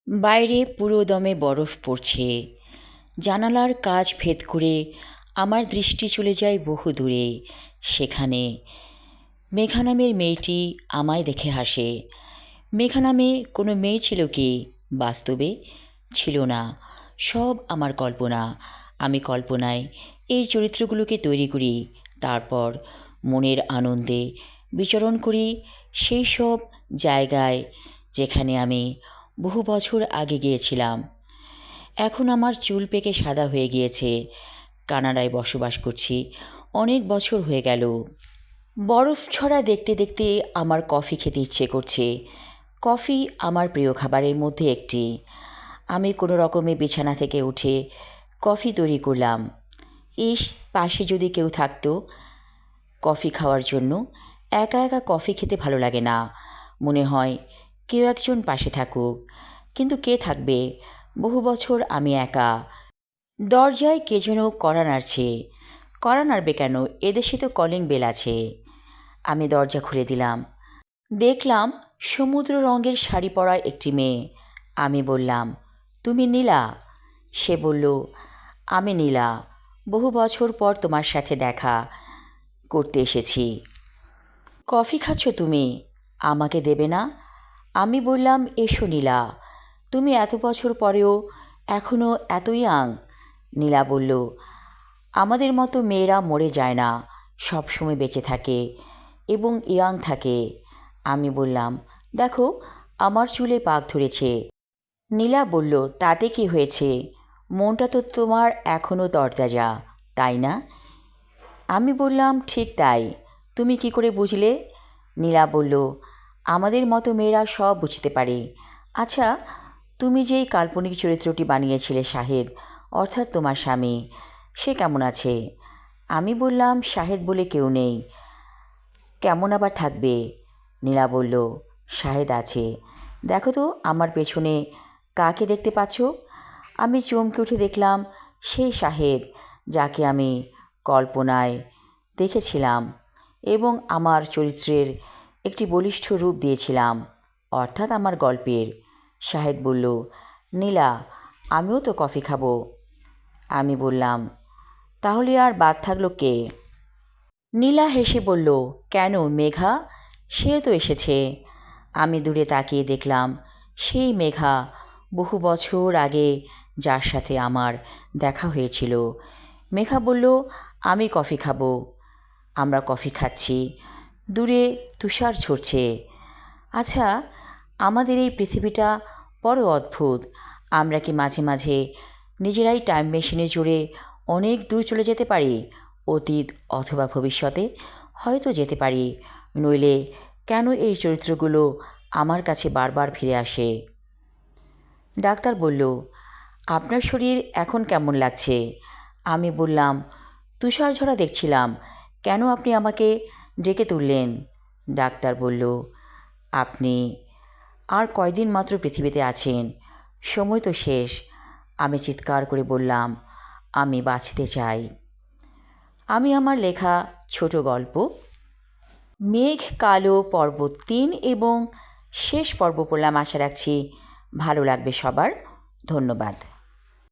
বাইরে পুরোদমে বরফ পড়ছে। জানালার কাচ ভেদ করে আমার দৃষ্টি চলে যায় বহু দূরে। সেখানে মেঘা নামের মেয়েটি আমায় দেখে হাসে। মেঘা নামে কোনো মেয়ে ছিল কি বাস্তবে? ছিল না। সব আমার কল্পনা। আমি কল্পনায় এই চরিত্রগুলোকে তৈরি করি। তারপর মনের আনন্দে বিচরণ করি সেই সব জায়গায় যেখানে আমি বহু বছর আগে গিয়েছিলাম। এখন আমার চুল পেকে সাদা হয়ে গিয়েছে। কানাডায় বসবাস করছি, অনেক বছর হয়ে গেল। বরফ ছড়া দেখতে দেখতে আমার কফি খেতে ইচ্ছে করছে। কফি আমার প্রিয় খাবারের মধ্যে একটি। আমি কোনো রকমে বিছানা থেকে উঠে কফি তৈরি করলাম। ইস, পাশে যদি কেউ থাকতো কফি খাওয়ার জন্য। একা একা কফি খেতে ভালো লাগে না, মনে হয় কেউ একজন পাশে থাকুক। কিন্তু কে থাকবে? বহু বছর আমি একা। দরজায় কে যেন কড়া নাড়ছে। কড়া নাড়বে কেন? এদেশে তো কলিং বেল আছে। আমি দরজা খুলে দিলাম। দেখলাম সমুদ্র রঙের শাড়ি পরা একটি মেয়ে। আমি বললাম, তুমি নীলা? সে বলল, আমি নীলা। বহু বছর পর তোমার সাথে দেখা করতে এসেছি। কফি খাচ্ছ তুমি? আমাকে দেবে না? আমি বললাম, এসো নীলা, তুমি এত বছর পরেও এখনও এত ইয়াং। নীলা বলল, আমাদের মতো মেয়েরা মরে যায় না, সবসময় বেঁচে থাকে এবং ইয়াং থাকে। আমি বললাম, দেখো আমার চুলে পাক ধরেছে। নীলা বলল, তাতে কি হয়েছে? মনটা তো তোমার এখনও তরতাজা, তাই না? আমি বললাম, ঠিক তাই। তুমি কি করে বুঝলে? নীলা বলল, আমাদের মতো মেয়েরা সব বুঝতে পারে। আচ্ছা, তুমি যেই কাল্পনিক চরিত্রটি বানিয়েছিলে শাহেদ, অর্থাৎ তোমার স্বামী, সে কেমন আছে? আমি বললাম, শাহেদ বলে কেউ নেই। কেমন আবার থাকবে? নীলা বলল, শাহেদ আছে। দেখো তো আমার পেছনে কাকে দেখতে পাচ্ছ? আমি চমকে উঠে দেখলাম সেই শাহেদ যাকে আমি কল্পনায় দেখেছিলাম এবং আমার চরিত্রের একটি বলিষ্ঠ রূপ দিয়েছিলাম, অর্থাৎ আমার গল্পের। শাহেদ বলল, নীলা, আমিও তো কফি খাবো। আমি বললাম, তাহলে আর বাদ থাকলো কে? নীলা হেসে বলল, কেন মেঘা? সে তো এসেছে। আমি দূরে তাকিয়ে দেখলাম সেই মেঘা, বহু বছর আগে যার সাথে আমার দেখা হয়েছিল। মেঘা বলল, আমি কফি খাবো। আমরা কফি খাচ্ছি, দূরে তুষার ঝরছে। আচ্ছা, আমাদের এই পৃথিবীটা বড় অদ্ভুত। আমরা কি মাঝে মাঝে নিজেরাই টাইম মেশিনে চড়ে অনেক দূর চলে যেতে পারি? অতীত অথবা ভবিষ্যতে হয়তো যেতে পারি। নইলে কেন এই চরিত্রগুলো আমার কাছে বারবার ফিরে আসে? ডাক্তার বলল, আপনার শরীর এখন কেমন লাগছে? আমি বললাম, তুষার ঝরা দেখছিলাম, কেন আপনি আমাকে ডেকে তুললেন? ডাক্তার বলল, আপনি আর কয়দিন মাত্র পৃথিবীতে আছেন, সময় তো শেষ। আমি চিৎকার করে বললাম, আমি বাঁচতে চাই। আমি আমার লেখা ছোট গল্প মেঘ কালো পর্ব ৩ এবং শেষ পর্ব পড়লাম। আশা রাখছি ভালো লাগবে সবার। ধন্যবাদ।